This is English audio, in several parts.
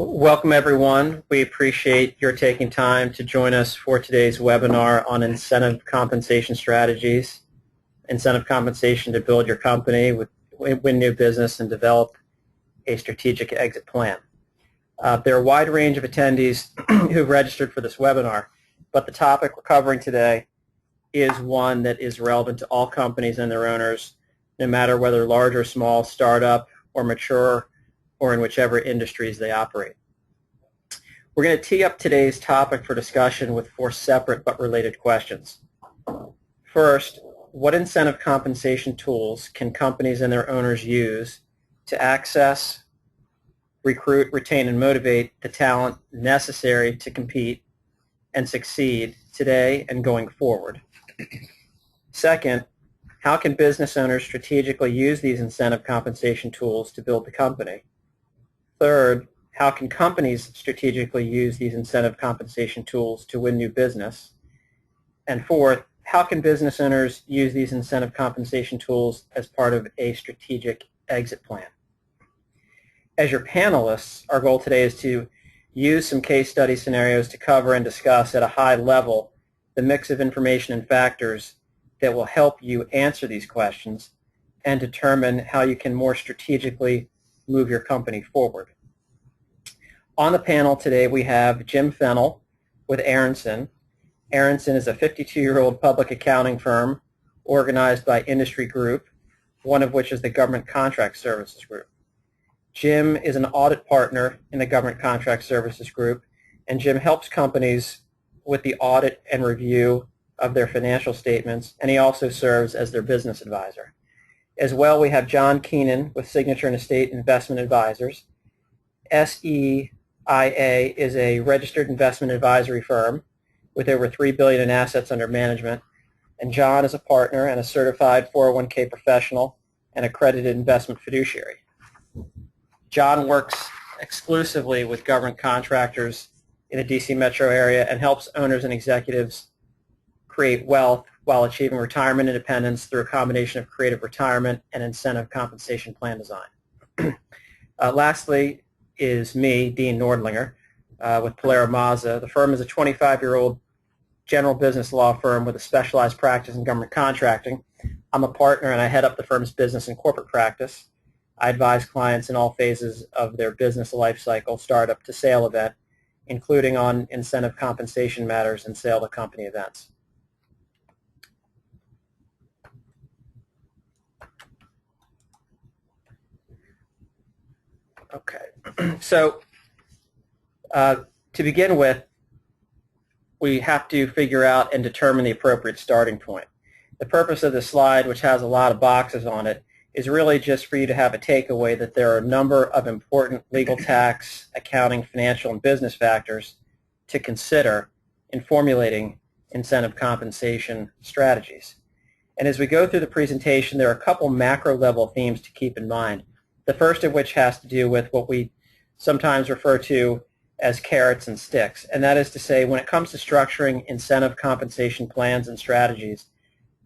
Welcome, everyone. We appreciate your taking time to join us for today's webinar on incentive compensation strategies, incentive compensation to build your company, win new business, and develop a strategic exit plan. There are a wide range of attendees who've registered for this webinar, but the topic we're covering today is one that is relevant to all companies and their owners, no matter whether large or small, startup or mature, or in whichever industries they operate. We're going to tee up today's topic for discussion with 4 separate but related questions. First, what incentive compensation tools can companies and their owners use to access, recruit, retain, and motivate the talent necessary to compete and succeed today and going forward? Second, how can business owners strategically use these incentive compensation tools to build the company? Third, how can companies strategically use these incentive compensation tools to win new business? And fourth, how can business owners use these incentive compensation tools as part of a strategic exit plan? As your panelists, our goal today is to use some case study scenarios to cover and discuss at a high level the mix of information and factors that will help you answer these questions and determine how you can more strategically move your company forward. On the panel today we have Jim Fennel with Aronson. Aronson is a 52-year-old public accounting firm organized by industry group, one of which is the Government Contract Services Group. Jim is an audit partner in the Government Contract Services Group, and Jim helps companies with the audit and review of their financial statements, and he also serves as their business advisor. As well, we have John Keenan with Signature and Estate Investment Advisors. SEIA is a registered investment advisory firm with over $3 billion in assets under management, and John is a partner and a certified 401k professional and accredited investment fiduciary. John works exclusively with government contractors in the DC metro area and helps owners and executives create wealth while achieving retirement independence through a combination of creative retirement and incentive compensation plan design. Lastly is me, Dean Nordlinger, with PilieroMazza. The firm is a 25-year-old general business law firm with a specialized practice in government contracting. I'm a partner and I head up the firm's business and corporate practice. I advise clients in all phases of their business life cycle, startup to sale event, including on incentive compensation matters and sale to company events. Okay, so to begin with, we have to figure out and determine the appropriate starting point. The purpose of this slide, which has a lot of boxes on it, is really just for you to have a takeaway that there are a number of important legal, tax, accounting, financial, and business factors to consider in formulating incentive compensation strategies. And as we go through the presentation, there are a couple macro-level themes to keep in mind. The first of which has to do with what we sometimes refer to as carrots and sticks, and that is to say, when it comes to structuring incentive compensation plans and strategies,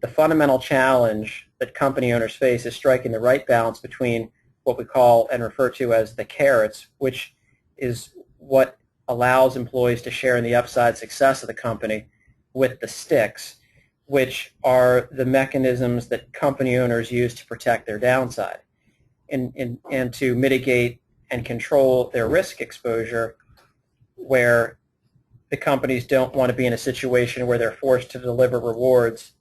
the fundamental challenge that company owners face is striking the right balance between what we call and refer to as the carrots, which is what allows employees to share in the upside success of the company, with the sticks, which are the mechanisms that company owners use to protect their downside and to mitigate and control their risk exposure, where the companies don't want to be in a situation where they're forced to deliver rewards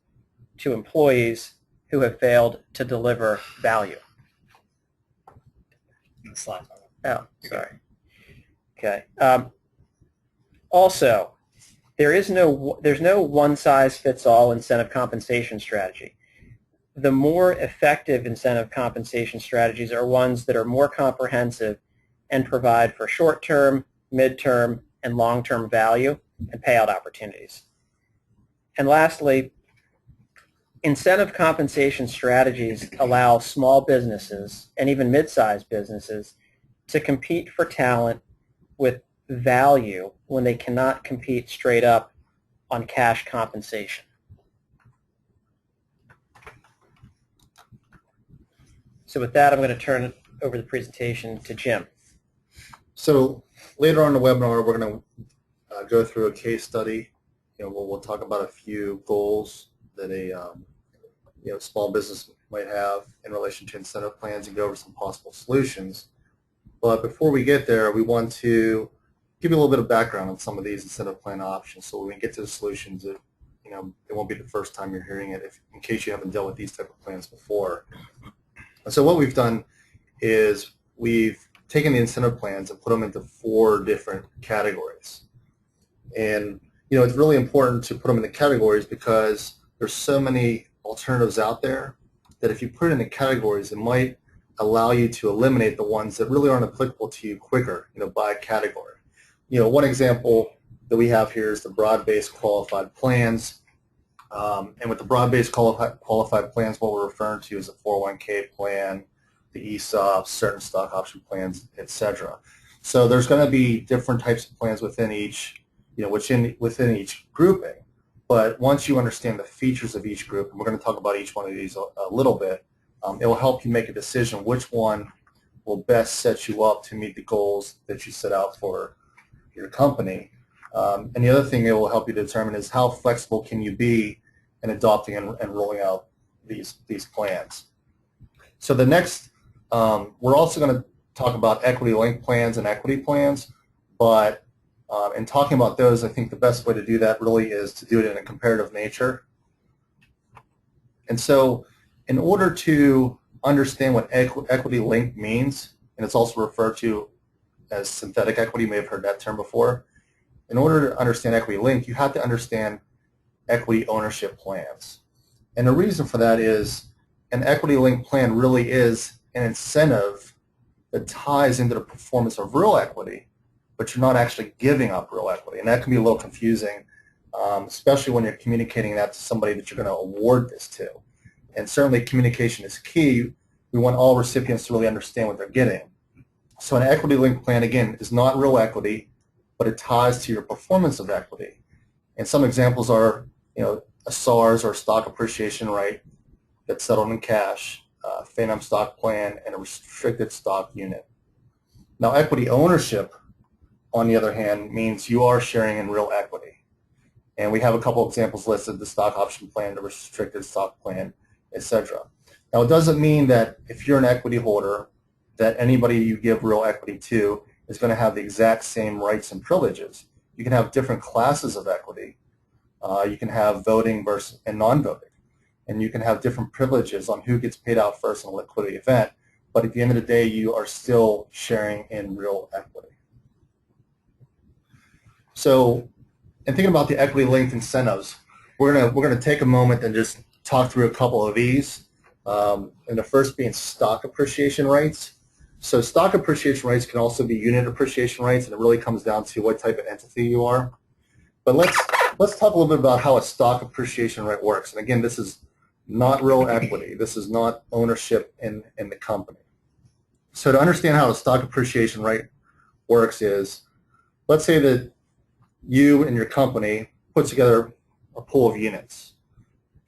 to employees who have failed to deliver value. Oh, sorry. Okay. Also, there's no one-size-fits-all incentive compensation strategy. The more effective incentive compensation strategies are ones that are more comprehensive and provide for short-term, mid-term, and long-term value and payout opportunities. And lastly, incentive compensation strategies allow small businesses and even mid-sized businesses to compete for talent with value when they cannot compete straight up on cash compensation. So with that, I'm going to turn over the presentation to Jim. So later on in the webinar, we're going to go through a case study. We'll talk about a few goals that a small business might have in relation to incentive plans and go over some possible solutions. But before we get there, we want to give you a little bit of background on some of these incentive plan options, so when we get to the solutions, it won't be the first time you're hearing it, in case you haven't dealt with these type of plans before. And so what we've done is we've taken the incentive plans and put them into 4 different categories. And it's really important to put them into categories because there's so many alternatives out there that if you put it into categories, it might allow you to eliminate the ones that really aren't applicable to you quicker, by category. One example that we have here is the broad-based qualified plans. And with the broad-based qualified plans, what we're referring to is a 401k plan, the ESOPs, certain stock option plans, etc. So there's going to be different types of plans within each, within each grouping. But once you understand the features of each group, and we're going to talk about each one of these a little bit, it will help you make a decision which one will best set you up to meet the goals that you set out for your company. And the other thing it will help you determine is how flexible can you be in adopting and rolling out these plans. So the next, we're also going to talk about equity-linked plans and equity plans, but in talking about those, I think the best way to do that really is to do it in a comparative nature. And so in order to understand what equity-linked means, and it's also referred to as synthetic equity, you may have heard that term before. In order to understand equity-linked, you have to understand equity ownership plans. And the reason for that is an equity-linked plan really is an incentive that ties into the performance of real equity, but you're not actually giving up real equity. And that can be a little confusing, especially when you're communicating that to somebody that you're going to award this to. And certainly communication is key. We want all recipients to really understand what they're getting. So an equity-linked plan, again, is not real equity, but it ties to your performance of equity. And some examples are, a SARS or stock appreciation right that's settled in cash, a phantom stock plan, and a restricted stock unit. Now, equity ownership, on the other hand, means you are sharing in real equity. And we have a couple examples listed: the stock option plan, the restricted stock plan, etc. Now, it doesn't mean that if you're an equity holder, that anybody you give real equity to is going to have the exact same rights and privileges. You can have different classes of equity. You can have voting versus and non-voting. And you can have different privileges on who gets paid out first in a liquidity event. But at the end of the day, you are still sharing in real equity. So in thinking about the equity-linked incentives, we're gonna take a moment and just talk through a couple of these. And the first being stock appreciation rights. So stock appreciation rights can also be unit appreciation rights, and it really comes down to what type of entity you are. But let's talk a little bit about how a stock appreciation right works. And again, this is not real equity. This is not ownership in the company. So to understand how a stock appreciation right works is, let's say that you and your company put together a pool of units,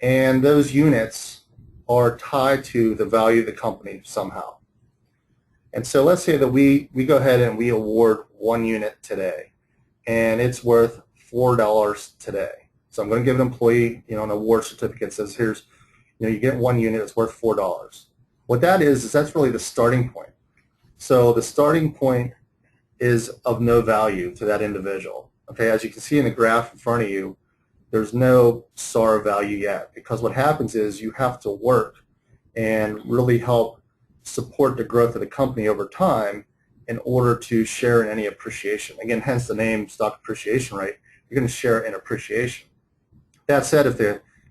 and those units are tied to the value of the company somehow. And so let's say that we go ahead and we award 1 unit today, and it's worth $4 today. So I'm going to give an employee, an award certificate that says, here's, you get 1 unit, it's worth $4. What that is that's really the starting point. So the starting point is of no value to that individual. Okay, as you can see in the graph in front of you, there's no SAR value yet, because what happens is you have to work and really help support the growth of the company over time in order to share in any appreciation. Again, hence the name stock appreciation right. You're going to share in appreciation. That said,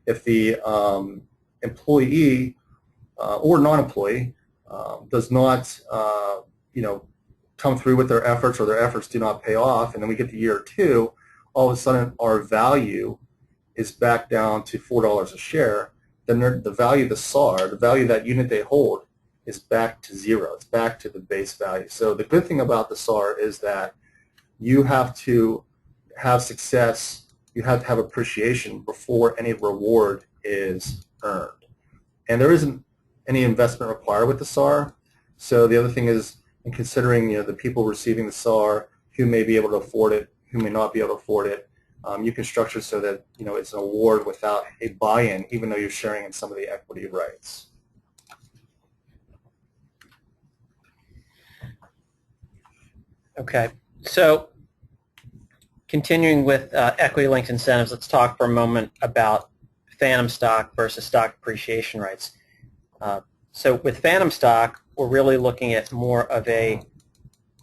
if the employee or non-employee does not come through with their efforts, or their efforts do not pay off, and then we get to year 2, all of a sudden our value is back down to $4 a share, then the value of the SAR, the value of that unit they hold, is back to 0. It's back to the base value. So the good thing about the SAR is that you have to have success, you have to have appreciation before any reward is earned. And there isn't any investment required with the SAR. So the other thing is, and considering the people receiving the SAR, who may be able to afford it, who may not be able to afford it. You can structure so that it's an award without a buy-in, even though you're sharing in some of the equity rights. Okay, so continuing with equity-linked incentives, let's talk for a moment about phantom stock versus stock appreciation rights. So with phantom stock, we're really looking at more of a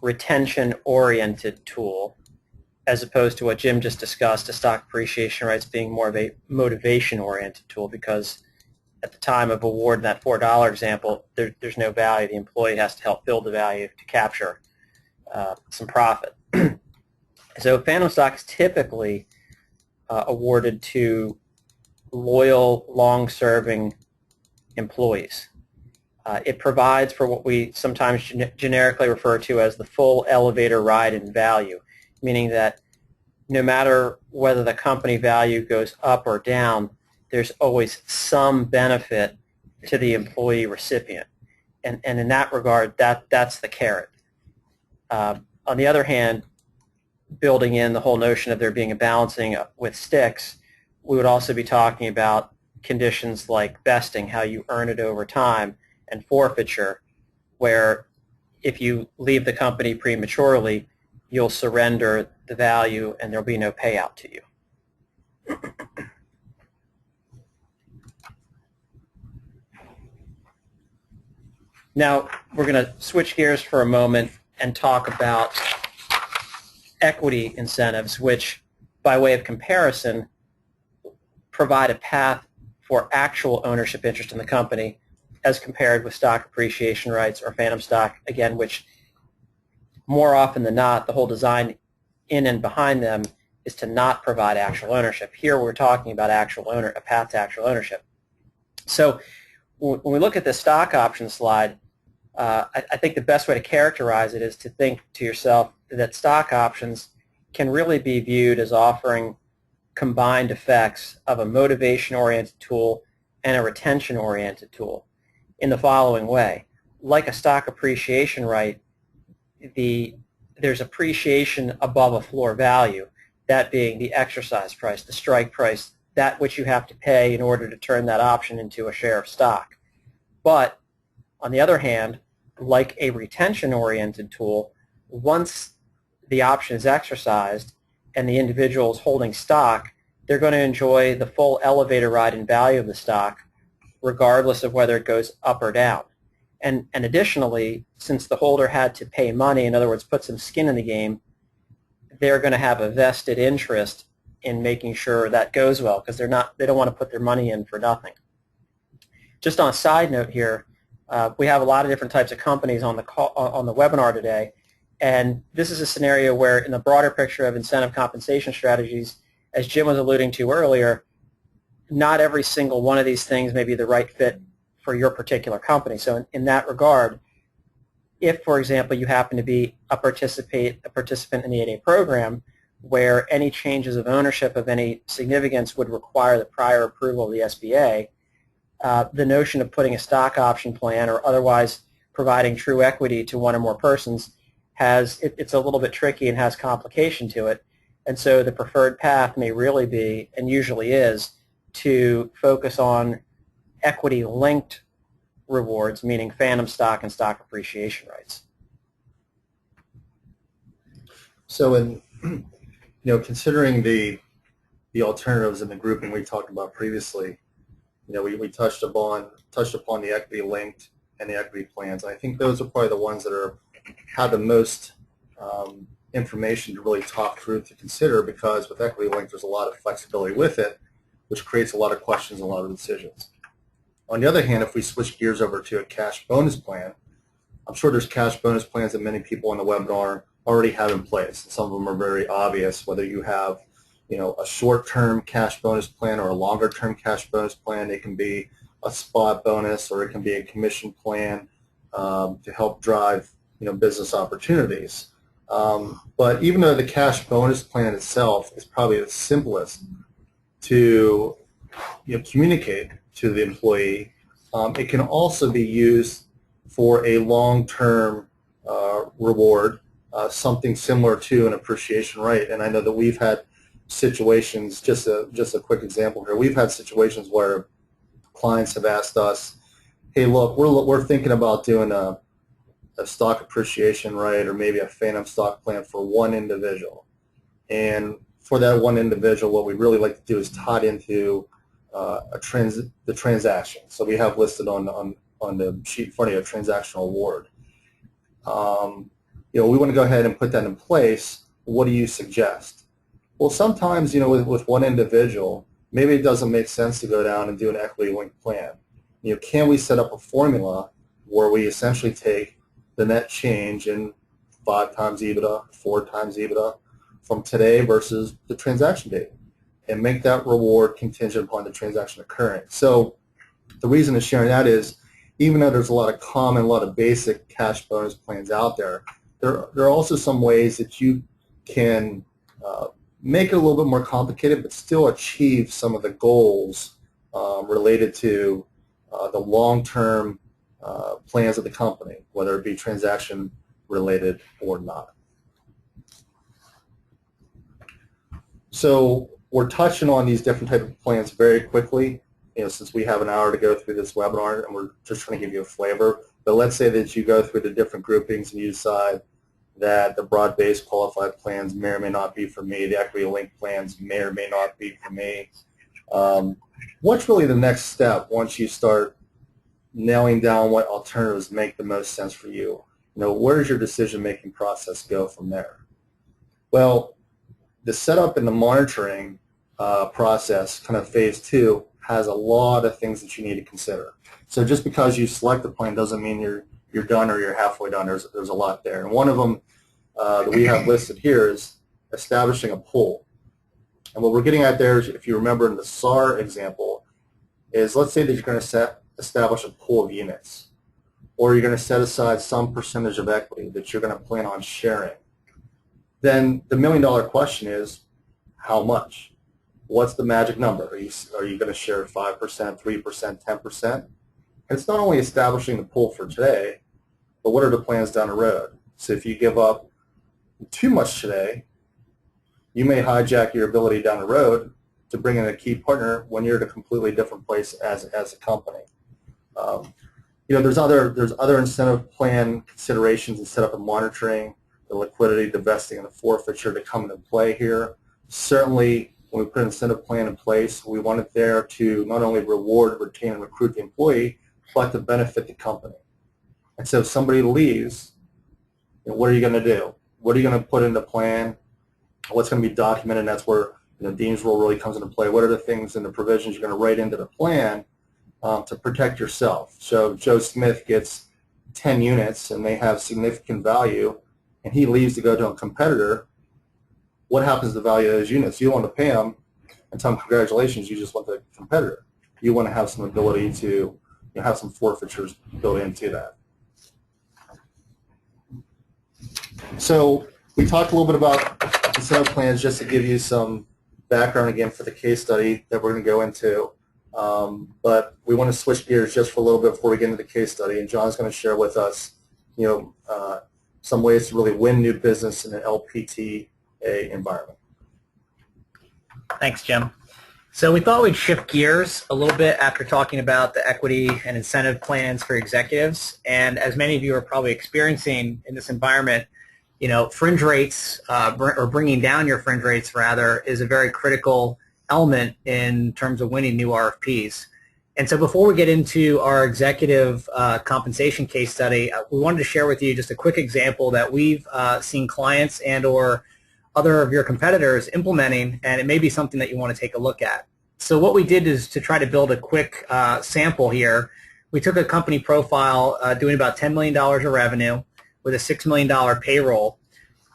retention-oriented tool as opposed to what Jim just discussed, a stock appreciation rights being more of a motivation-oriented tool, because at the time of award in that $4 example, there's no value. The employee has to help build the value to capture some profit. So phantom stock is typically awarded to loyal, long-serving employees. It provides for what we sometimes generically refer to as the full elevator ride in value, meaning that no matter whether the company value goes up or down, there's always some benefit to the employee recipient. And in that regard, that's the carrot. On the other hand, building in the whole notion of there being a balancing with sticks, we would also be talking about conditions like vesting, how you earn it over time, and forfeiture, where if you leave the company prematurely, you'll surrender the value and there'll be no payout to you. Now, we're going to switch gears for a moment and talk about equity incentives, which, by way of comparison, provide a path for actual ownership interest in the company as compared with stock appreciation rights or phantom stock, again, which more often than not, the whole design in and behind them is to not provide actual ownership. Here we're talking about a path to actual ownership. So when we look at the stock option slide, I think the best way to characterize it is to think to yourself that stock options can really be viewed as offering combined effects of a motivation-oriented tool and a retention-oriented tool in the following way. Like a stock appreciation right, there's appreciation above a floor value, that being the exercise price, the strike price, that which you have to pay in order to turn that option into a share of stock. But on the other hand, like a retention-oriented tool, once the option is exercised and the individual is holding stock, they're going to enjoy the full elevator ride in value of the stock, regardless of whether it goes up or down. And additionally, since the holder had to pay money, in other words, put some skin in the game, they're going to have a vested interest in making sure that goes well, because they don't want to put their money in for nothing. Just on a side note here, we have a lot of different types of companies on the webinar today, and this is a scenario where, in the broader picture of incentive compensation strategies, as Jim was alluding to earlier, not every single one of these things may be the right fit for your particular company. So in that regard, if, for example, you happen to be a participant in the 8A program where any changes of ownership of any significance would require the prior approval of the SBA, the notion of putting a stock option plan or otherwise providing true equity to one or more persons it's a little bit tricky and has complication to it. And so the preferred path may really be, and usually is, to focus on equity-linked rewards, meaning phantom stock and stock appreciation rights. So in considering the alternatives in the grouping we talked about previously, we touched upon the equity-linked and the equity plans. And I think those are probably the ones that have the most information to really talk through to consider, because with equity-linked there's a lot of flexibility with it, which creates a lot of questions and a lot of decisions. On the other hand, if we switch gears over to a cash bonus plan, I'm sure there's cash bonus plans that many people in the webinar already have in place. Some of them are very obvious, whether you have a short-term cash bonus plan or a longer-term cash bonus plan. It can be a spot bonus or it can be a commission plan to help drive business opportunities. But even though the cash bonus plan itself is probably the simplest to communicate to the employee, it can also be used for a long-term reward, something similar to an appreciation rate. And I know that we've had situations, just a quick example here, we've had situations where clients have asked us, hey, look, we're thinking about doing a stock appreciation rate or maybe a phantom stock plan for one individual. And for that one individual, what we really like to do is tie it into the transaction. So we have listed on the sheet in front of you a transactional award. We want to go ahead and put that in place. What do you suggest? Well, sometimes, with one individual, maybe it doesn't make sense to go down and do an equity-linked plan. Can we set up a formula where we essentially take the net change in 5 times EBITDA, 4 times EBITDA from today versus the transaction date and make that reward contingent upon the transaction occurring? So the reason of sharing that is, even though there's a lot of basic cash bonus plans out there, there are also some ways that you can make it a little bit more complicated but still achieve some of the goals related to the long-term plans of the company, whether it be transaction related or not. So we're touching on these different types of plans very quickly, since we have an hour to go through this webinar and we're just trying to give you a flavor. But let's say that you go through the different groupings and you decide that the broad-based qualified plans may or may not be for me, the equity-linked plans may or may not be for me. What's really the next step once you start nailing down what alternatives make the most sense for you? Where does your decision-making process go from there? Well, the setup and the monitoring process, kind of phase 2, has a lot of things that you need to consider. So just because you select the plan doesn't mean you're done or you're halfway done. There's a lot there. And one of them that we have listed here is establishing a pool. And what we're getting at there is, if you remember in the SAR example, is let's say that you're going to establish a pool of units, or you're going to set aside some percentage of equity that you're going to plan on sharing. Then the million-dollar question is, how much? What's the magic number? Are you going to share 5%, 3%, 10%? It's not only establishing the pool for today, but what are the plans down the road? So if you give up too much today, you may hijack your ability down the road to bring in a key partner when you're at a completely different place as a company. There's other incentive plan considerations and setup and monitoring, the liquidity, the vesting, and the forfeiture that come into play here. Certainly, when we put an incentive plan in place, we want it there to not only reward, retain, and recruit the employee, but to benefit the company. And so if somebody leaves, what are you going to do? What are you going to put in the plan? What's going to be documented? And that's where Dean's role really comes into play. What are the things and the provisions you're going to write into the plan to protect yourself? So if Joe Smith gets 10 units and they have significant value, and he leaves to go to a competitor, what happens to the value of those units? You don't want to pay them and tell them congratulations, you just want the competitor. You want to have some ability to have some forfeitures built into that. So we talked a little bit about incentive plans just to give you some background again for the case study that we're going to go into. But we want to switch gears just for a little bit before we get into the case study, and John's going to share with us some ways to really win new business in an LPTA environment. Thanks, Jim. So we thought we'd shift gears a little bit after talking about the equity and incentive plans for executives. And as many of you are probably experiencing in this environment, fringe rates, or bringing down your fringe rates rather, is a very critical element in terms of winning new RFPs. And so before we get into our executive compensation case study, we wanted to share with you just a quick example that we've seen clients and or other of your competitors implementing, and it may be something that you want to take a look at. So what we did is to try to build a quick sample here. We took a company profile doing about $10 million of revenue with a $6 million payroll.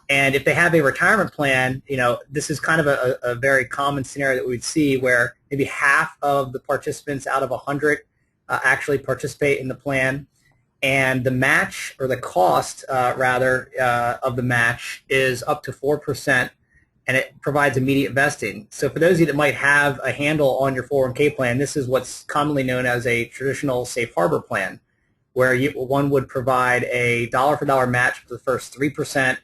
And if they have a retirement plan, this is kind of a very common scenario that we'd see where maybe half of the participants out of 100 actually participate in the plan. And the match, or the cost, rather, of the match is up to 4%, and it provides immediate vesting. So for those of you that might have a handle on your 401k plan, this is what's commonly known as a traditional safe harbor plan. where one would provide a dollar-for-dollar match for the first 3%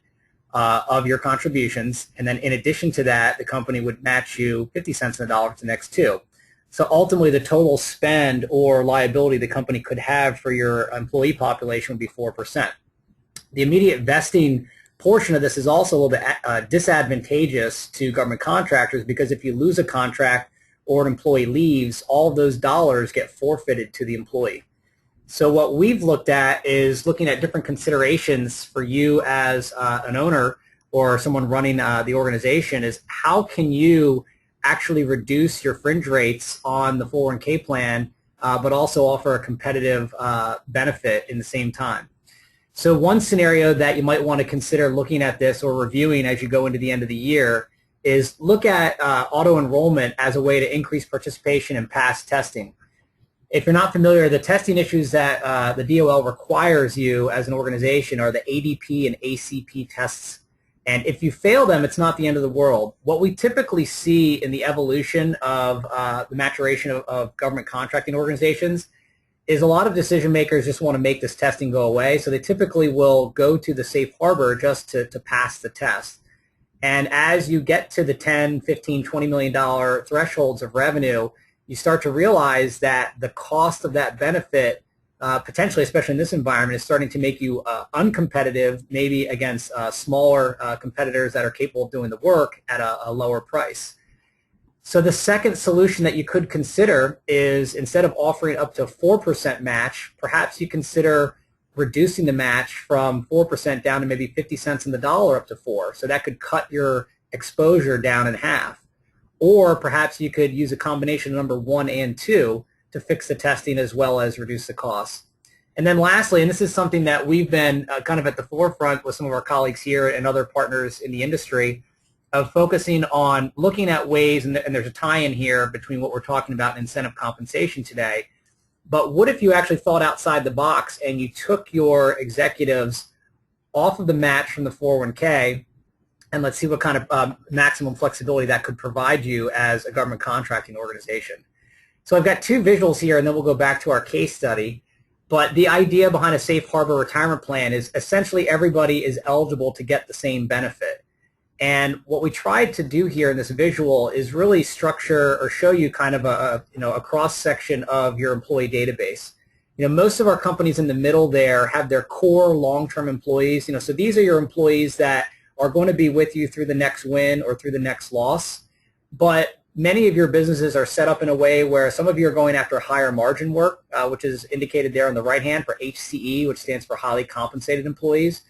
of your contributions, and then in addition to that, the company would match you 50 cents on the dollar for the next 2. So ultimately, the total spend or liability the company could have for your employee population would be 4%. The immediate vesting portion of this is also a little bit disadvantageous to government contractors, because if you lose a contract or an employee leaves, all of those dollars get forfeited to the employee. So what we've looked at is looking at different considerations for you as an owner or someone running the organization, is how can you actually reduce your fringe rates on the 401k plan, but also offer a competitive benefit in the same time. So one scenario that you might want to consider looking at this or reviewing as you go into the end of the year is look at auto-enrollment as a way to increase participation in past testing. If you're not familiar, the testing issues that the DOL requires you as an organization are the ADP and ACP tests. And if you fail them, it's not the end of the world. What we typically see in the evolution of the maturation of government contracting organizations is a lot of decision makers just want to make this testing go away. So they typically will go to the safe harbor just to pass the test. And as you get to the 10, 15, $20 million thresholds of revenue, you start to realize that the cost of that benefit, potentially, especially in this environment, is starting to make you uncompetitive, maybe against smaller competitors that are capable of doing the work at a lower price. So the second solution that you could consider is, instead of offering up to 4% match, perhaps you consider reducing the match from 4% down to maybe 50 cents on the dollar up to 4. So that could cut your exposure down in half. Or perhaps you could use a combination of number 1 and 2 to fix the testing as well as reduce the costs. And then lastly, and this is something that we've been kind of at the forefront with some of our colleagues here and other partners in the industry, of focusing on looking at ways, and there's a tie-in here between what we're talking about in incentive compensation today, but what if you actually thought outside the box and you took your executives off of the match from the 401k, and let's see what kind of maximum flexibility that could provide you as a government contracting organization. So I've got 2 visuals here, and then we'll go back to our case study. But the idea behind a safe harbor retirement plan is essentially everybody is eligible to get the same benefit. And what we tried to do here in this visual is really structure or show you kind of a cross-section of your employee database. Most of our companies in the middle there have their core long-term employees. So these are your employees that are going to be with you through the next win or through the next loss. But many of your businesses are set up in a way where some of you are going after higher margin work, which is indicated there on the right hand for HCE, which stands for highly compensated employees.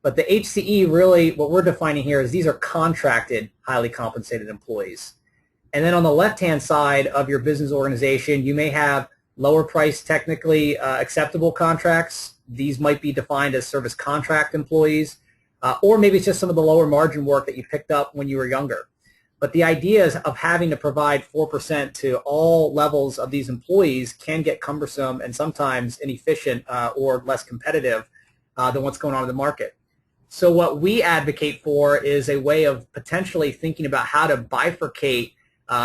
But the HCE, really, what we're defining here is these are contracted, highly compensated employees. And then on the left-hand side of your business organization, you may have lower price, technically acceptable contracts. These might be defined as service contract employees, or maybe it's just some of the lower margin work that you picked up when you were younger. But the ideas of having to provide 4% to all levels of these employees can get cumbersome and sometimes inefficient or less competitive than what's going on in the market. So what we advocate for is a way of potentially thinking about how to bifurcate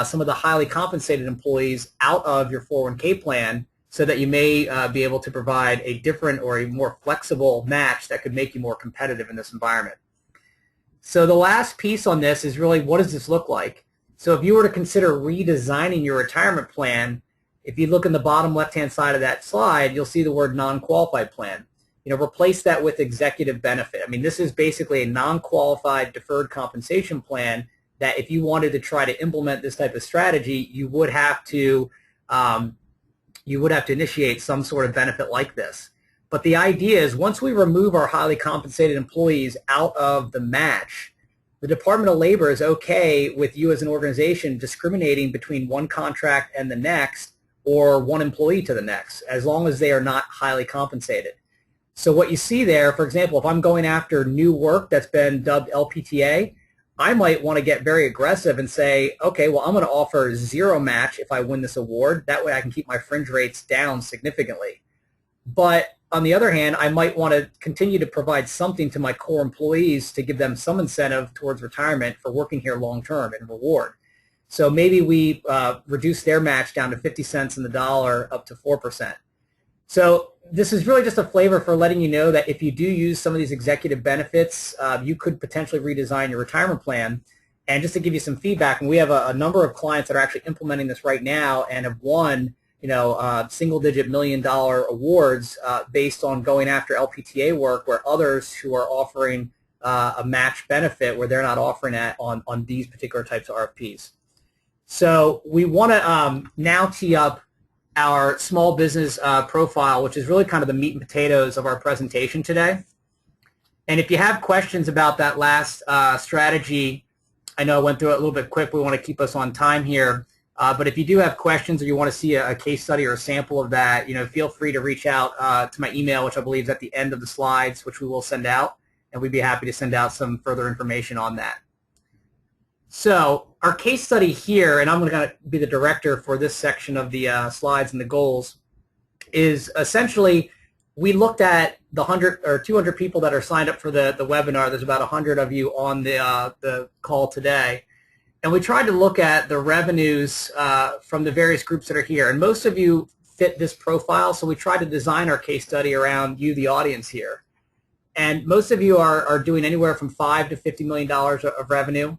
some of the highly compensated employees out of your 401k plan, so that you may be able to provide a different or a more flexible match that could make you more competitive in this environment. So the last piece on this is really, what does this look like? So if you were to consider redesigning your retirement plan, if you look in the bottom left-hand side of that slide, you'll see the word non-qualified plan. Replace that with executive benefit. I mean, this is basically a non-qualified deferred compensation plan that if you wanted to try to implement this type of strategy, you would have to initiate some sort of benefit like this. But the idea is, once we remove our highly compensated employees out of the match, the Department of Labor is okay with you as an organization discriminating between one contract and the next, or one employee to the next, as long as they are not highly compensated. So what you see there, for example, if I'm going after new work that's been dubbed LPTA, I might want to get very aggressive and say, okay, well, I'm going to offer 0 match if I win this award. That way I can keep my fringe rates down significantly. But on the other hand, I might want to continue to provide something to my core employees to give them some incentive towards retirement for working here long term and reward. So maybe we reduce their match down to 50 cents on the dollar up to 4%. So this is really just a flavor for letting you know that if you do use some of these executive benefits, you could potentially redesign your retirement plan. And just to give you some feedback, and we have a number of clients that are actually implementing this right now and have won, single-digit million-dollar awards based on going after LPTA work, where others who are offering a match benefit where they're not offering that on these particular types of RFPs. So we want to now tee up our small business profile, which is really kind of the meat and potatoes of our presentation today. And if you have questions about that last strategy, I know I went through it a little bit quick. We want to keep us on time here. But if you do have questions or you want to see a case study or a sample of that, feel free to reach out to my email, which I believe is at the end of the slides, which we will send out. And we'd be happy to send out some further information on that. So our case study here, and I'm going to be the director for this section of the slides and the goals, is essentially we looked at the 100 or 200 people that are signed up for the webinar. There's about 100 of you on the call today. And we tried to look at the revenues from the various groups that are here. And most of you fit this profile, so we tried to design our case study around you, the audience here. And most of you are doing anywhere from $5 to $50 million of revenue.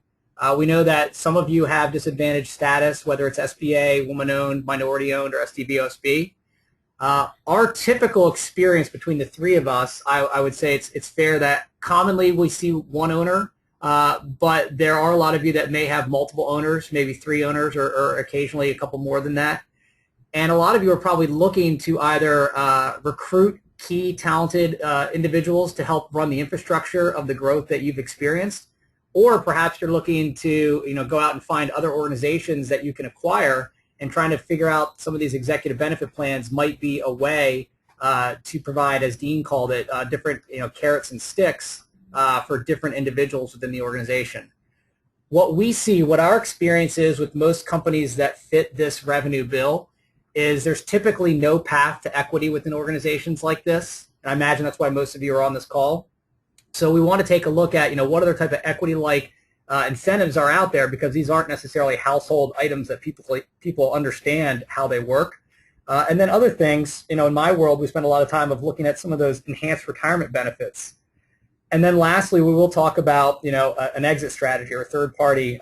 We know that some of you have disadvantaged status, whether it's SBA, woman-owned, minority-owned, or SDVOSB. Our typical experience between the three of us, I would say it's fair that commonly we see one owner, but there are a lot of you that may have multiple owners, maybe 3 owners or occasionally a couple more than that. And a lot of you are probably looking to either recruit key talented individuals to help run the infrastructure of the growth that you've experienced, or perhaps you're looking to go out and find other organizations that you can acquire, and trying to figure out some of these executive benefit plans might be a way to provide, as Dean called it, different carrots and sticks for different individuals within the organization. What we see, what our experience is with most companies that fit this revenue bill, is there's typically no path to equity within organizations like this. And I imagine that's why most of you are on this call. So we want to take a look at what other type of equity-like incentives are out there, because these aren't necessarily household items that people understand how they work. And then other things, in my world, we spend a lot of time of looking at some of those enhanced retirement benefits. And then lastly, we will talk about an exit strategy or a third-party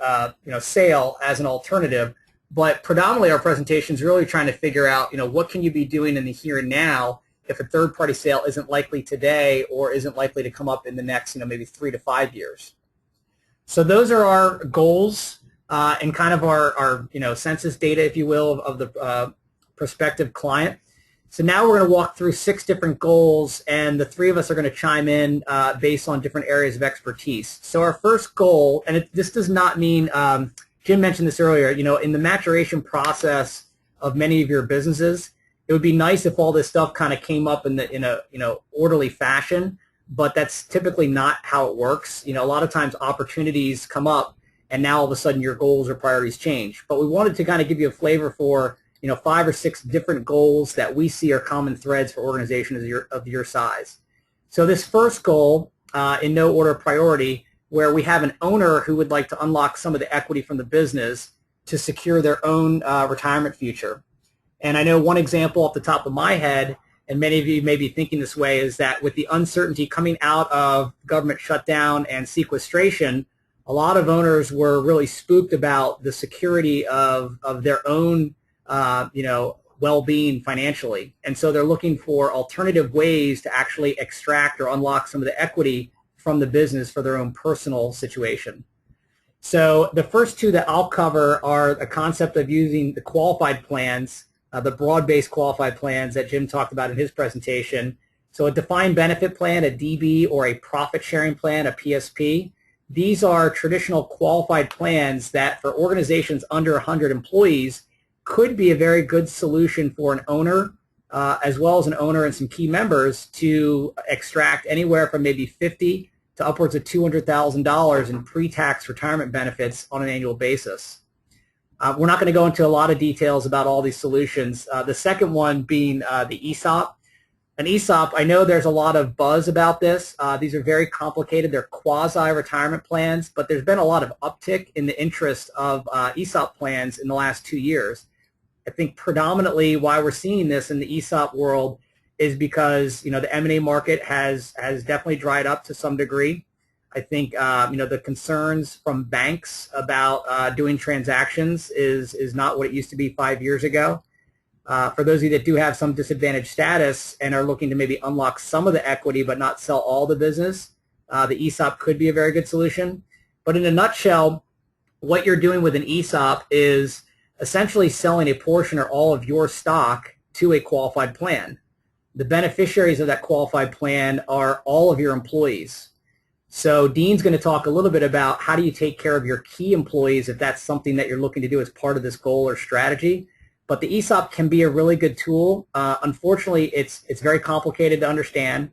sale as an alternative. But predominantly our presentation is really trying to figure out what can you be doing in the here and now if a third-party sale isn't likely today or isn't likely to come up in the next maybe 3 to 5 years. So those are our goals and kind of our census data, if you will, of the prospective client. So now we're going to walk through 6 different goals, and the 3 of us are going to chime in based on different areas of expertise. So our first goal, and this does not mean, Jim mentioned this earlier, in the maturation process of many of your businesses, it would be nice if all this stuff kind of came up in a orderly fashion. But that's typically not how it works. A lot of times opportunities come up, and now all of a sudden your goals or priorities change. But we wanted to kind of give you a flavor for 5 or 6 different goals that we see are common threads for organizations of your size. So this first goal, in no order of priority, where we have an owner who would like to unlock some of the equity from the business to secure their own retirement future. And I know one example off the top of my head, and many of you may be thinking this way, is that with the uncertainty coming out of government shutdown and sequestration, a lot of owners were really spooked about the security of their own well-being financially. And so they're looking for alternative ways to actually extract or unlock some of the equity from the business for their own personal situation. So the first 2 that I'll cover are the concept of using the qualified plans, the broad-based qualified plans that Jim talked about in his presentation. So a defined benefit plan, a DB, or a profit-sharing plan, a PSP. These are traditional qualified plans that for organizations under 100 employees could be a very good solution for an owner, as well as an owner and some key members, to extract anywhere from maybe $50,000 to upwards of $200,000 in pre-tax retirement benefits on an annual basis. We're not going to go into a lot of details about all these solutions. The second one being the ESOP. An ESOP, I know there's a lot of buzz about this. These are very complicated. They're quasi-retirement plans, but there's been a lot of uptick in the interest of ESOP plans in the last 2 years. I think predominantly why we're seeing this in the ESOP world is because the M&A market has definitely dried up to some degree. I think the concerns from banks about doing transactions is not what it used to be 5 years ago. For those of you that do have some disadvantaged status and are looking to maybe unlock some of the equity but not sell all the business, the ESOP could be a very good solution. But in a nutshell, what you're doing with an ESOP is essentially selling a portion or all of your stock to a qualified plan. The beneficiaries of that qualified plan are all of your employees. So Dean's going to talk a little bit about how do you take care of your key employees if that's something that you're looking to do as part of this goal or strategy. But the ESOP can be a really good tool. Unfortunately, it's very complicated to understand.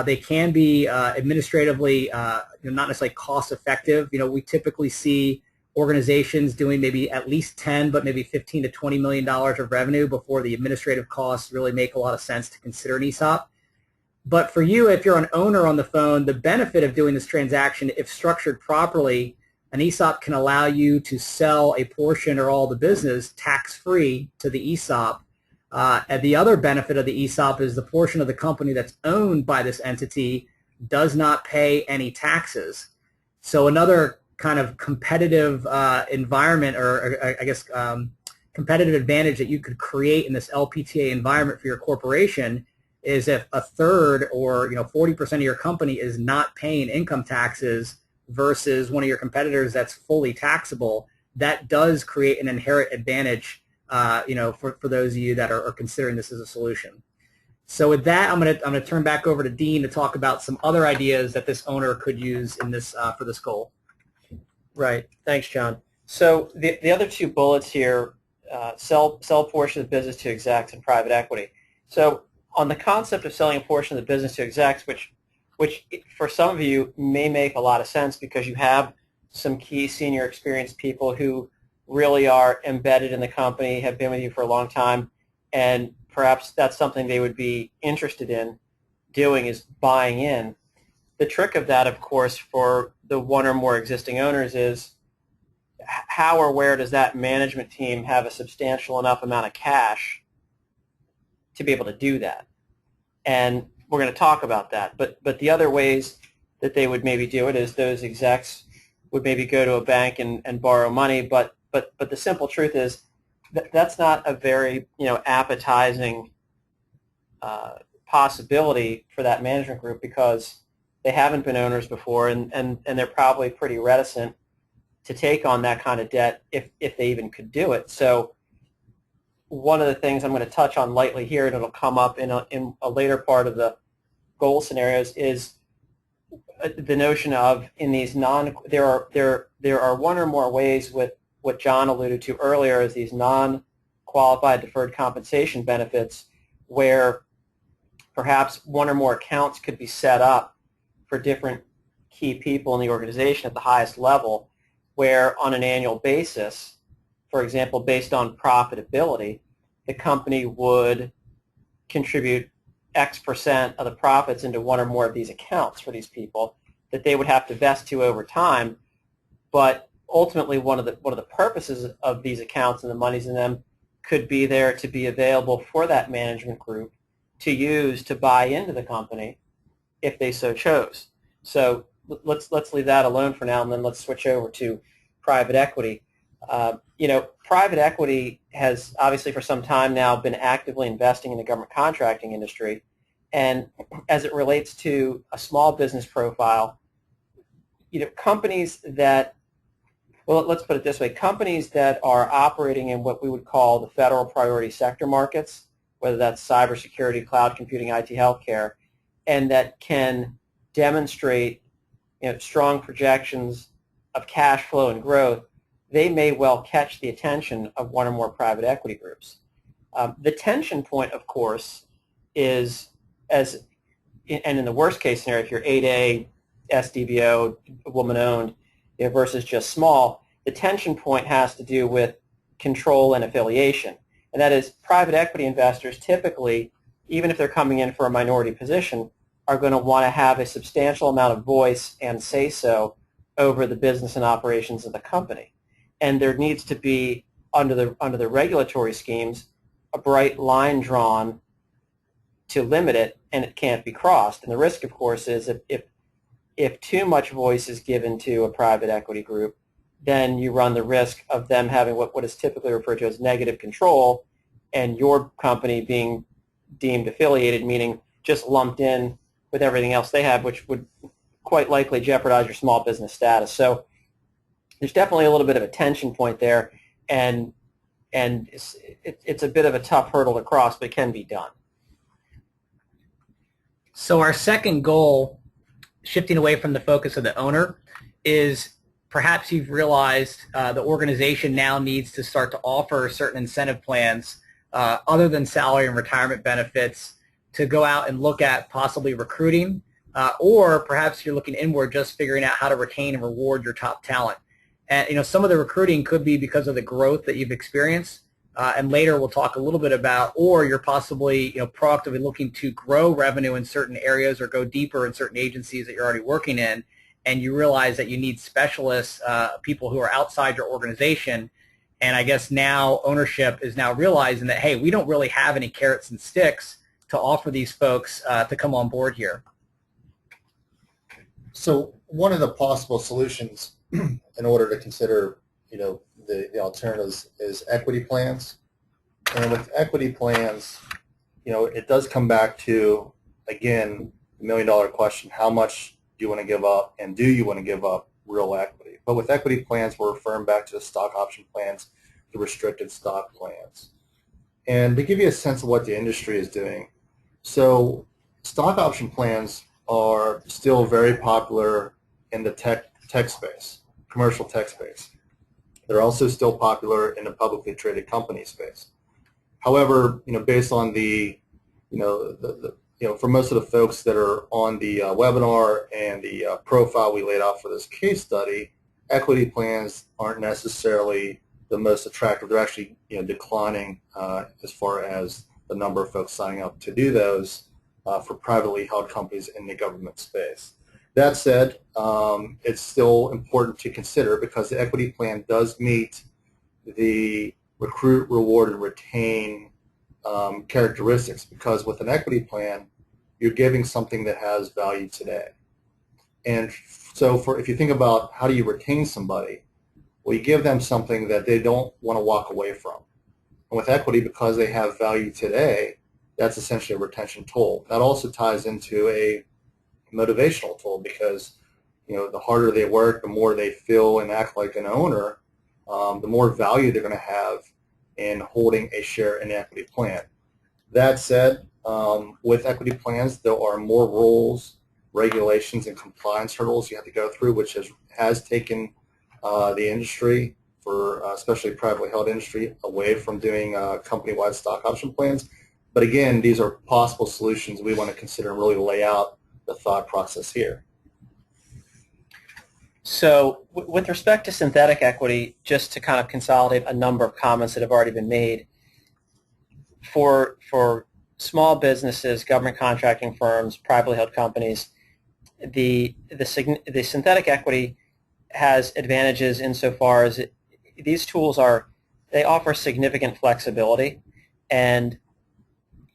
They can be administratively not necessarily cost effective. We typically see organizations doing maybe at least 10, but maybe 15 to $20 million of revenue before the administrative costs really make a lot of sense to consider an ESOP. But for you, if you're an owner on the phone, the benefit of doing this transaction, if structured properly, an ESOP can allow you to sell a portion or all the business tax-free to the ESOP. And the other benefit of the ESOP is the portion of the company that's owned by this entity does not pay any taxes. So another kind of competitive environment, or I guess competitive advantage that you could create in this LPTA environment for your corporation is if a third or 40% of your company is not paying income taxes versus one of your competitors that's fully taxable. That does create an inherent advantage for those of you that are considering this as a solution. So with that, I'm gonna turn back over to Dean to talk about some other ideas that this owner could use in this for this goal. Right. Thanks, John. So the other two bullets here, sell a portion of the business to execs and private equity. So on the concept of selling a portion of the business to execs, which for some of you may make a lot of sense because you have some key senior experienced people who really are embedded in the company, have been with you for a long time, and perhaps that's something they would be interested in doing is buying in. The trick of that, of course, for the one or more existing owners is how or where does that management team have a substantial enough amount of cash to be able to do that? And we're going to talk about that. But the other ways that they would maybe do it is those execs would maybe go to a bank and borrow money. But the simple truth is that's not a very appetizing possibility for that management group because they haven't been owners before and they're probably pretty reticent to take on that kind of debt if they even could do it. So one of the things I'm going to touch on lightly here, and it'll come up in a later part of the goal scenarios, is the notion of in these there are one or more ways with what John alluded to earlier as these non-qualified deferred compensation benefits where perhaps one or more accounts could be set up for different key people in the organization at the highest level where on an annual basis, for example, based on profitability, the company would contribute X percent of the profits into one or more of these accounts for these people that they would have to vest to over time. But ultimately, one of the purposes of these accounts and the monies in them could be there to be available for that management group to use to buy into the company if they so chose. So let's leave that alone for now, and then let's switch over to private equity. Private equity has obviously for some time now been actively investing in the government contracting industry, and as it relates to a small business profile, companies that, well, let's put it this way, companies that are operating in what we would call the federal priority sector markets, whether that's cybersecurity, cloud computing, IT, healthcare, and that can demonstrate strong projections of cash flow and growth, they may well catch the attention of one or more private equity groups. The tension point, of course, is and in the worst case scenario, if you're 8A, SDVO, woman-owned versus just small, the tension point has to do with control and affiliation. And that is private equity investors typically, even if they're coming in for a minority position, are going to want to have a substantial amount of voice and say-so over the business and operations of the company. And there needs to be, under the regulatory schemes, a bright line drawn to limit it, and it can't be crossed. And the risk, of course, is if too much voice is given to a private equity group, then you run the risk of them having what is typically referred to as negative control, and your company being deemed affiliated, meaning just lumped in with everything else they have, which would quite likely jeopardize your small business status. So there's definitely a little bit of a tension point there, and it's a bit of a tough hurdle to cross, but it can be done. So our second goal, shifting away from the focus of the owner, is perhaps you've realized the organization now needs to start to offer certain incentive plans other than salary and retirement benefits to go out and look at possibly recruiting, or perhaps you're looking inward, just figuring out how to retain and reward your top talent. And some of the recruiting could be because of the growth that you've experienced, and later we'll talk a little bit about, or you're possibly proactively looking to grow revenue in certain areas or go deeper in certain agencies that you're already working in, and you realize that you need specialists, people who are outside your organization. And I guess now ownership is now realizing that, hey, we don't really have any carrots and sticks to offer these folks to come on board here. So one of the possible solutions in order to consider, the alternatives is equity plans. And with equity plans, it does come back to, again, the million-dollar question: how much do you want to give up, and do you want to give up real equity? But with equity plans, we're referring back to the stock option plans, the restricted stock plans. And to give you a sense of what the industry is doing, so stock option plans are still very popular in the tech space, commercial tech space. They're also still popular in the publicly traded company space. However, based on the, for most of the folks that are on the webinar and the profile we laid out for this case study, equity plans aren't necessarily the most attractive. They're actually, declining as far as the number of folks signing up to do those for privately held companies in the government space. That said, it's still important to consider because the equity plan does meet the recruit, reward, and retain characteristics, because with an equity plan, you're giving something that has value today. And so if you think about how do you retain somebody, well, you give them something that they don't want to walk away from. And with equity, because they have value today, that's essentially a retention tool. That also ties into a motivational tool, because the harder they work, the more they feel and act like an owner, the more value they're going to have in holding a share in the equity plan. That said, with equity plans, there are more rules, regulations, and compliance hurdles you have to go through, which has taken the industry, for especially privately held industry, away from doing company-wide stock option plans. But again, these are possible solutions we want to consider and really lay out the thought process here. So with respect to synthetic equity, just to kind of consolidate a number of comments that have already been made, for small businesses, government contracting firms, privately held companies, the synthetic equity has advantages insofar as these tools they offer significant flexibility, and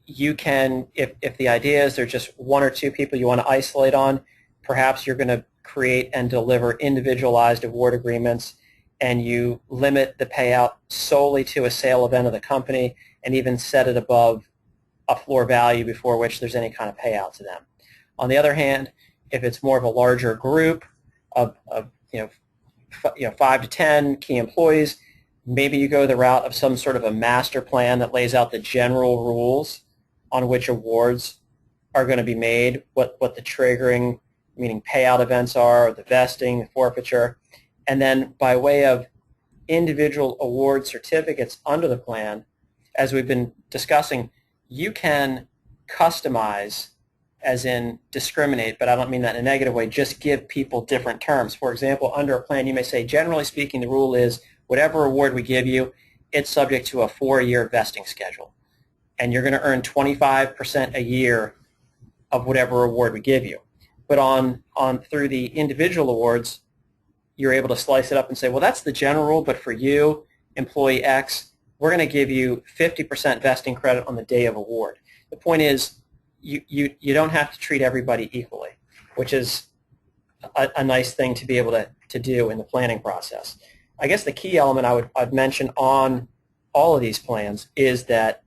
you can, if the idea is there's just one or two people you want to isolate on, perhaps you're going to create and deliver individualized award agreements, and you limit the payout solely to a sale event of the company and even set it above a floor value before which there's any kind of payout to them. On the other hand, if it's more of a larger group of 5 to 10 key employees, maybe you go the route of some sort of a master plan that lays out the general rules on which awards are going to be made, what the triggering, meaning payout events are, the vesting, the forfeiture, and then by way of individual award certificates under the plan, as we've been discussing, you can customize, as in discriminate, but I don't mean that in a negative way, just give people different terms. For example, under a plan, you may say, generally speaking, the rule is whatever award we give you, it's subject to a 4-year vesting schedule. And you're going to earn 25% a year of whatever award we give you. But on through the individual awards, you're able to slice it up and say, well, that's the general rule, but for you, employee X, we're going to give you 50% vesting credit on the day of award. The point is, you don't have to treat everybody equally, which is a nice thing to be able to do in the planning process. I guess the key element I'd mention on all of these plans is that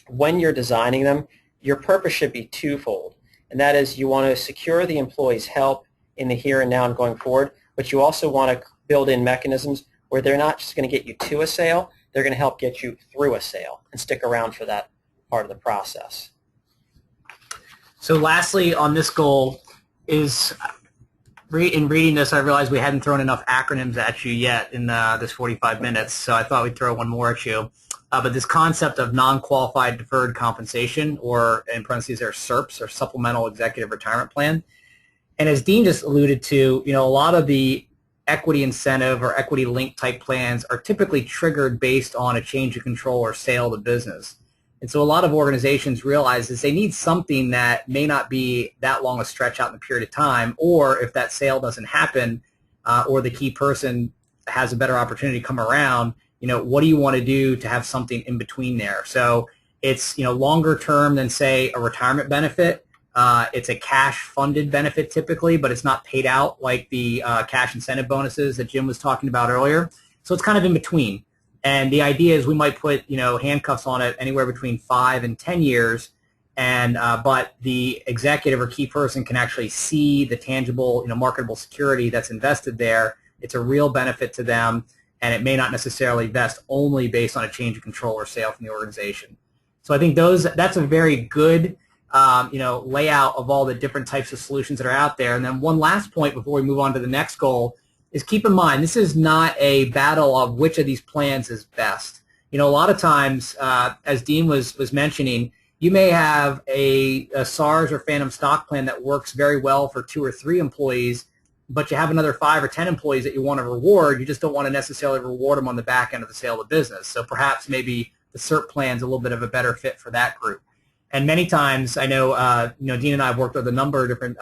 when you're designing them, your purpose should be twofold, and that is you want to secure the employee's help in the here and now and going forward, but you also want to build in mechanisms where they're not just going to get you to a sale, they're going to help get you through a sale and stick around for that part of the process. So lastly on this goal is, in reading this, I realized we hadn't thrown enough acronyms at you yet in this 45 minutes, so I thought we'd throw one more at you. But this concept of non-qualified deferred compensation, or in parentheses there, SERPs, or Supplemental Executive Retirement Plan. And as Dean just alluded to, a lot of the equity incentive or equity linked type plans are typically triggered based on a change of control or sale of the business. And so a lot of organizations realize is they need something that may not be that long a stretch out in the period of time, or if that sale doesn't happen or the key person has a better opportunity to come around, what do you want to do to have something in between there? So it's longer term than, say, a retirement benefit. It's a cash funded benefit typically, but it's not paid out like the cash incentive bonuses that Jim was talking about earlier. So it's kind of in between. And the idea is we might put handcuffs on it anywhere between 5 and 10 years, and but the executive or key person can actually see the tangible marketable security that's invested there. It's a real benefit to them, and it may not necessarily vest only based on a change of control or sale from the organization. So I think that's a very good layout of all the different types of solutions that are out there. And then one last point before we move on to the next goal is keep in mind this is not a battle of which of these plans is best. A lot of times, as Dean was mentioning, you may have a SARS or phantom stock plan that works very well for 2 or 3 employees, but you have another 5 or 10 employees that you want to reward. You just don't want to necessarily reward them on the back end of the sale of the business. So perhaps maybe the SERP plan is a little bit of a better fit for that group. And many times, I know, Dean and I have worked with a number of different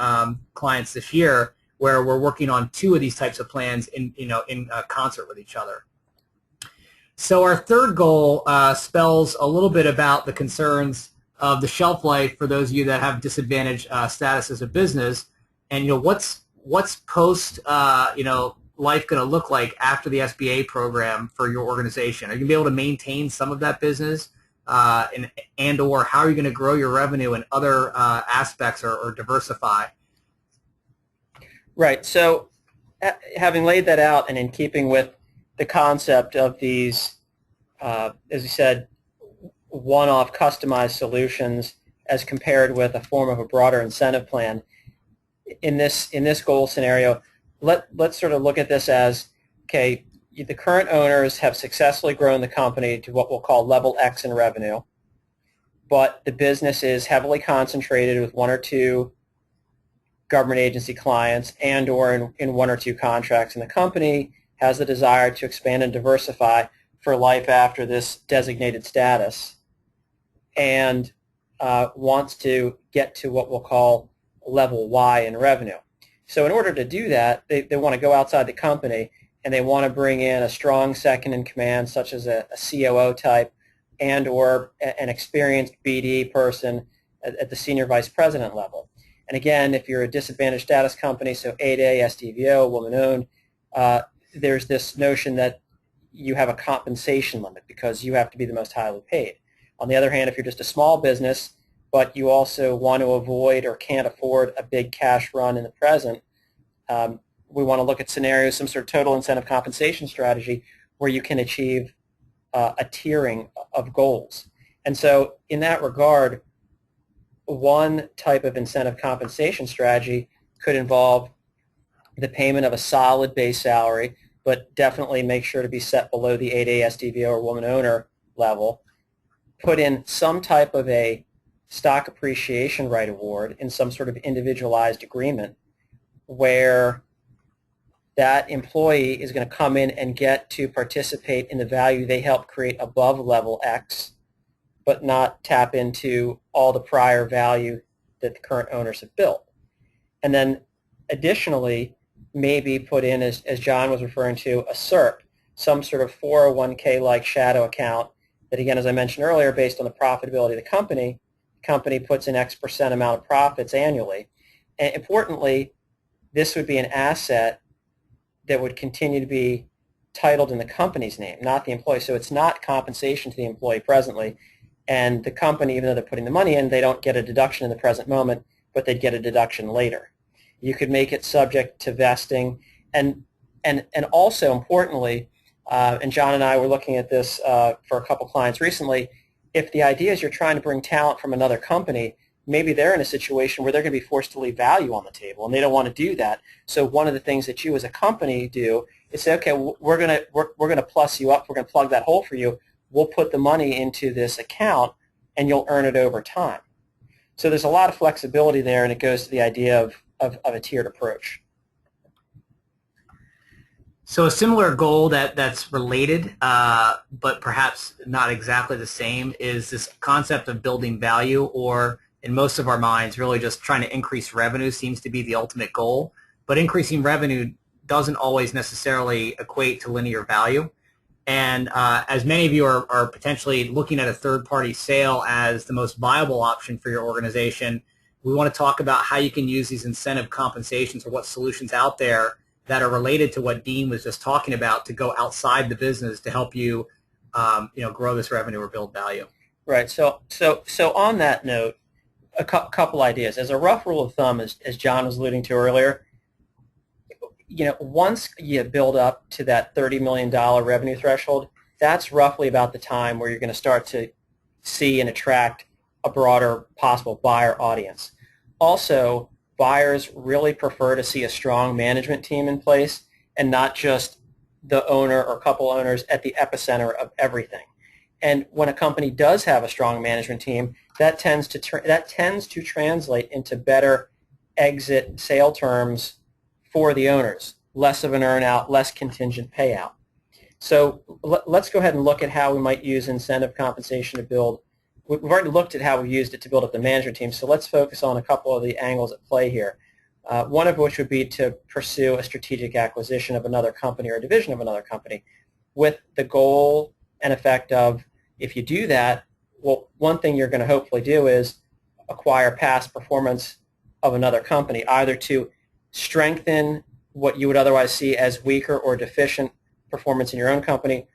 clients this year where we're working on 2 of these types of plans in concert with each other. So our third goal spells a little bit about the concerns of the shelf life for those of you that have disadvantaged status as a business, and what's post life going to look like after the SBA program for your organization? Are you going to be able to maintain some of that business, and or how are you going to grow your revenue in other aspects or diversify? Right. So having laid that out and in keeping with the concept of these, as you said, one-off customized solutions as compared with a form of a broader incentive plan, in this goal scenario, let's sort of look at this as, okay, the current owners have successfully grown the company to what we'll call level X in revenue, but the business is heavily concentrated with 1 or 2 government agency clients and or in 1 or 2 contracts, and the company has the desire to expand and diversify for life after this designated status and wants to get to what we'll call level Y in revenue. So in order to do that, they want to go outside the company and they want to bring in a strong second in command, such as a COO type and or an experienced BD person at the senior vice president level. And again, if you're a disadvantaged status company, so 8A, SDVO, woman-owned, there's this notion that you have a compensation limit because you have to be the most highly paid. On the other hand, if you're just a small business, but you also want to avoid or can't afford a big cash run in the present, we want to look at scenarios, some sort of total incentive compensation strategy where you can achieve a tiering of goals. And so in that regard, one type of incentive compensation strategy could involve the payment of a solid base salary, but definitely make sure to be set below the 8A SDVO or woman owner level. Put in some type of a stock appreciation right award in some sort of individualized agreement where that employee is going to come in and get to participate in the value they help create above level X, but not tap into all the prior value that the current owners have built. And then additionally, maybe put in, as John was referring to, a SERP, some sort of 401k-like shadow account that, again, as I mentioned earlier, based on the profitability of the company company puts in X% amount of profits annually. And importantly, this would be an asset that would continue to be titled in the company's name, not the employee. So it's not compensation to the employee presently. And the company, even though they're putting the money in, they don't get a deduction in the present moment, but they'd get a deduction later. You could make it subject to vesting. And also, importantly, and John and I were looking at this for a couple clients recently, if the idea is you're trying to bring talent from another company, maybe they're in a situation where they're going to be forced to leave value on the table, and they don't want to do that. So one of the things that you as a company do is say, okay, we're going to plus you up. We're going to plug that hole for you. We'll put the money into this account, and you'll earn it over time. So there's a lot of flexibility there, and it goes to the idea of a tiered approach. So a similar goal that's related, but perhaps not exactly the same, is this concept of building value, or in most of our minds, really just trying to increase revenue seems to be the ultimate goal. But increasing revenue doesn't always necessarily equate to linear value. And as many of you are potentially looking at a third-party sale as the most viable option for your organization, we want to talk about how you can use these incentive compensations, or what solutions out there that are related to what Dean was just talking about, to go outside the business to help you, grow this revenue or build value. Right. So on that note, a couple ideas. As a rough rule of thumb, as John was alluding to earlier, once you build up to that $30 million revenue threshold, that's roughly about the time where you're going to start to see and attract a broader possible buyer audience. Also, buyers really prefer to see a strong management team in place, and not just the owner or couple owners at the epicenter of everything. And when a company does have a strong management team, that tends to translate into better exit sale terms for the owners, less of an earn-out, less contingent payout. So let's go ahead and look at how we might use incentive compensation to build. We've already looked at how we used it to build up the management team, so let's focus on a couple of the angles at play here. One of which would be to pursue a strategic acquisition of another company or a division of another company, with the goal and effect of, if you do that, well, one thing you're going to hopefully do is acquire past performance of another company, either to strengthen what you would otherwise see as weaker or deficient performance in your own company,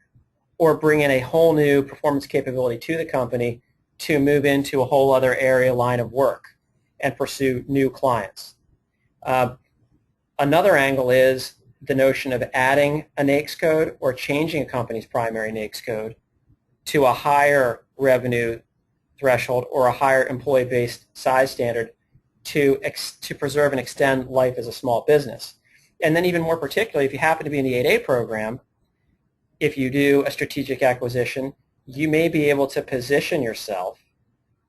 or bring in a whole new performance capability to the company to move into a whole other area, line of work, and pursue new clients. Another angle is the notion of adding a NAICS code or changing a company's primary NAICS code to a higher revenue threshold or a higher employee-based size standard to preserve and extend life as a small business. And then even more particularly, if you happen to be in the 8A program, if you do a strategic acquisition, you may be able to position yourself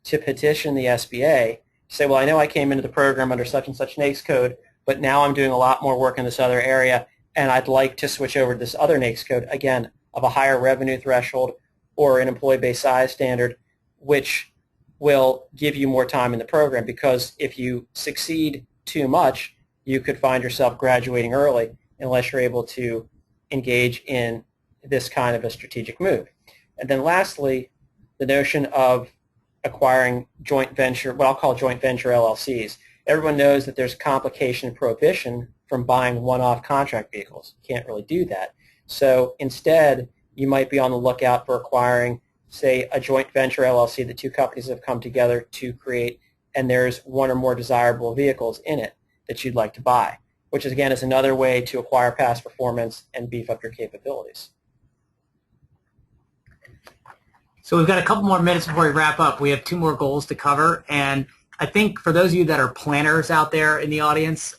to petition the SBA, say, well, I know I came into the program under such and such NAICS code, but now I'm doing a lot more work in this other area, and I'd like to switch over to this other NAICS code, again, of a higher revenue threshold or an employee-based size standard, which will give you more time in the program, because if you succeed too much, you could find yourself graduating early unless you're able to engage in this kind of a strategic move. And then lastly, the notion of acquiring joint venture, what I'll call joint venture LLCs. Everyone knows that there's complication and prohibition from buying one-off contract vehicles. You can't really do that. So instead, you might be on the lookout for acquiring, say, a joint venture LLC that two companies have come together to create, and there's one or more desirable vehicles in it that you'd like to buy, which is, again, is another way to acquire past performance and beef up your capabilities. So we've got a couple more minutes before we wrap up. We have two more goals to cover, and I think for those of you that are planners out there in the audience,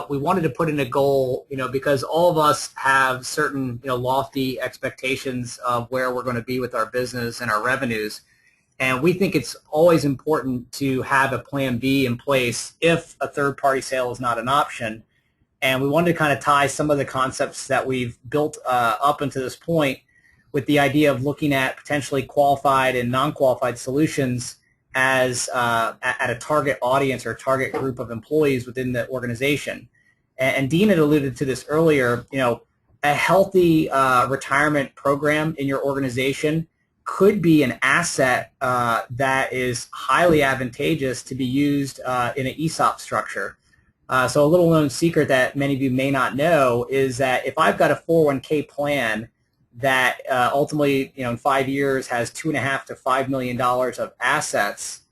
we wanted to put in a goal, because all of us have certain, lofty expectations of where we're going to be with our business and our revenues, and we think it's always important to have a plan B in place if a third-party sale is not an option. And we wanted to kind of tie some of the concepts that we've built up until this point with the idea of looking at potentially qualified and non-qualified solutions as at a target audience or a target group of employees within the organization. And Dean had alluded to this earlier, a healthy retirement program in your organization could be an asset that is highly advantageous to be used in an ESOP structure. So a little known secret that many of you may not know is that if I've got a 401k plan that ultimately, in 5 years has $2.5 to $5 million of assets,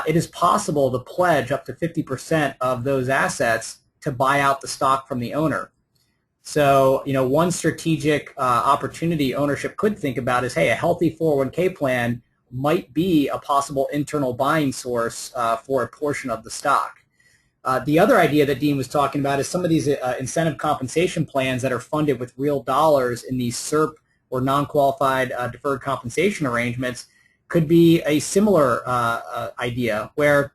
it is possible to pledge up to 50% of those assets to buy out the stock from the owner. So, one strategic opportunity ownership could think about is, hey, a healthy 401k plan might be a possible internal buying source for a portion of the stock. The other idea that Dean was talking about is some of these incentive compensation plans that are funded with real dollars in these SERP or non-qualified deferred compensation arrangements could be a similar idea where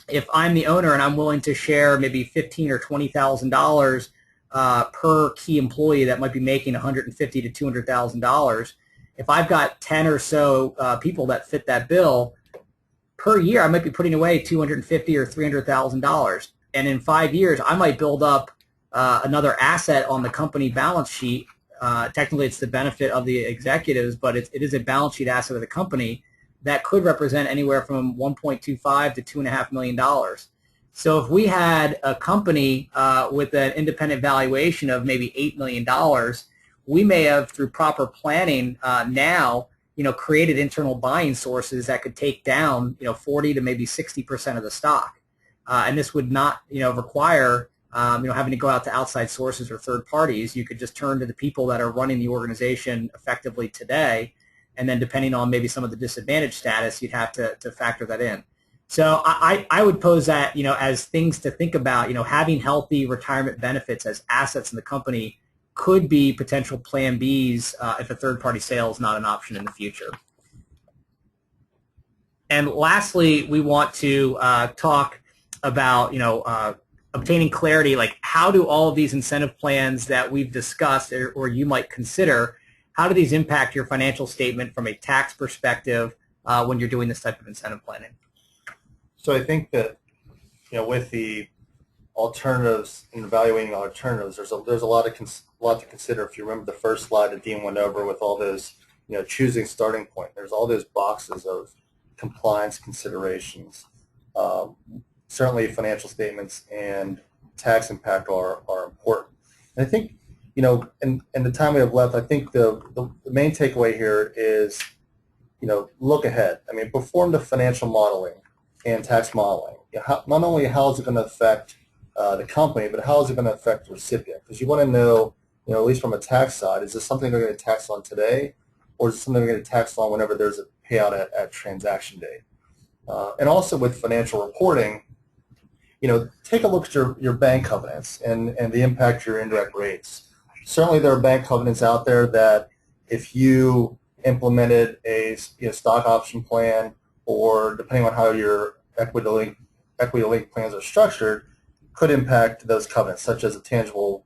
if I'm the owner and I'm willing to share maybe $15,000 or $20,000 per key employee that might be making $150,000 to $200,000, if I've got 10 or so people that fit that bill, per year, I might be putting away $250,000 or $300,000, and in 5 years, I might build up another asset on the company balance sheet. Technically, it's the benefit of the executives, but it is a balance sheet asset of the company that could represent anywhere from $1.25 to $2.5 million. So if we had a company with an independent valuation of maybe $8 million, we may have, through proper planning now, created internal buying sources that could take down, 40 to maybe 60% of the stock. And this would not, require, having to go out to outside sources or third parties. You could just turn to the people that are running the organization effectively today. And then depending on maybe some of the disadvantaged status, you'd have to factor that in. So I would pose that, as things to think about, having healthy retirement benefits as assets in the company could be potential plan Bs if a third-party sale is not an option in the future. And lastly, we want to talk about, obtaining clarity, like how do all of these incentive plans that we've discussed or you might consider, how do these impact your financial statement from a tax perspective when you're doing this type of incentive planning? So I think that, with the alternatives and evaluating alternatives, there's a lot to consider. If you remember the first slide that Dean went over with all those, choosing starting point, there's all those boxes of compliance considerations. Certainly financial statements and tax impact are important. And I think, in the time we have left, I think the main takeaway here is, look ahead. I mean, perform the financial modeling and tax modeling. Not only how is it going to affect the company, but how is it going to affect the recipient? Because you want to know, at least from a tax side, is this something they're going to tax on today, or is it something they're going to tax on whenever there's a payout at transaction date? And also with financial reporting, take a look at your bank covenants and the impact of your indirect rates. Certainly there are bank covenants out there that if you implemented a stock option plan, or depending on how your equity-linked plans are structured, could impact those covenants, such as a tangible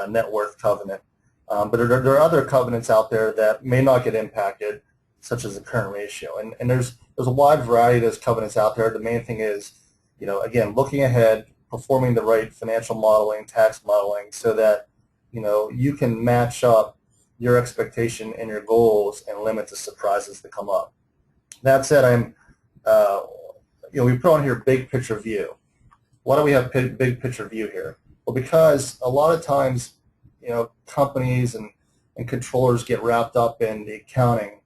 net worth covenant. But there are other covenants out there that may not get impacted, such as the current ratio. And there's a wide variety of those covenants out there. The main thing is, again, looking ahead, performing the right financial modeling, tax modeling, so that you can match up your expectation and your goals and limit the surprises that come up. That said, we put on here big picture view. Why do we have big picture view here? Well, because a lot of times, companies and controllers get wrapped up in the accounting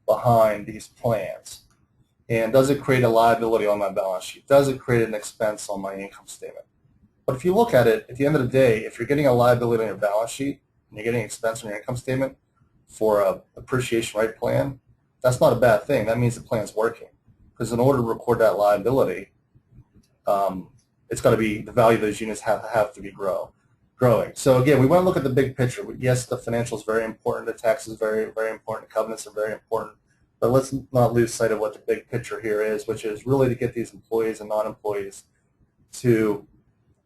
behind these plans. And does it create a liability on my balance sheet? Does it create an expense on my income statement? But if you look at it, at the end of the day, if you're getting a liability on your balance sheet and you're getting an expense on your income statement for a appreciation right plan, that's not a bad thing. That means the plan's working. Because in order to record that liability, it's got to be, the value of those units have to be growing. So again, we want to look at the big picture. Yes, the financial is very important. The tax is very, very important. The covenants are very important. But let's not lose sight of what the big picture here is, which is really to get these employees and non-employees to,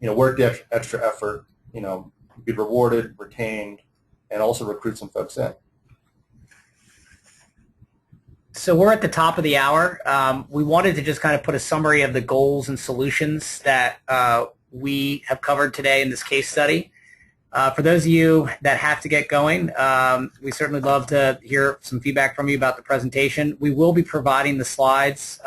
work the extra effort, be rewarded, retained, and also recruit some folks in. So we're at the top of the hour. We wanted to just kind of put a summary of the goals and solutions that we have covered today in this case study. For those of you that have to get going, we certainly love to hear some feedback from you about the presentation. We will be providing the slides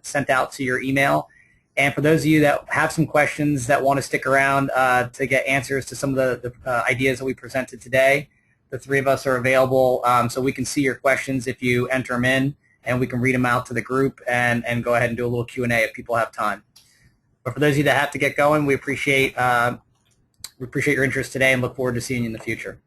sent out to your email. And for those of you that have some questions that want to stick around to get answers to some of the ideas that we presented today, the three of us are available so we can see your questions if you enter them in, and we can read them out to the group and go ahead and do a little Q&A if people have time. But for those of you that have to get going, we appreciate your interest today and look forward to seeing you in the future.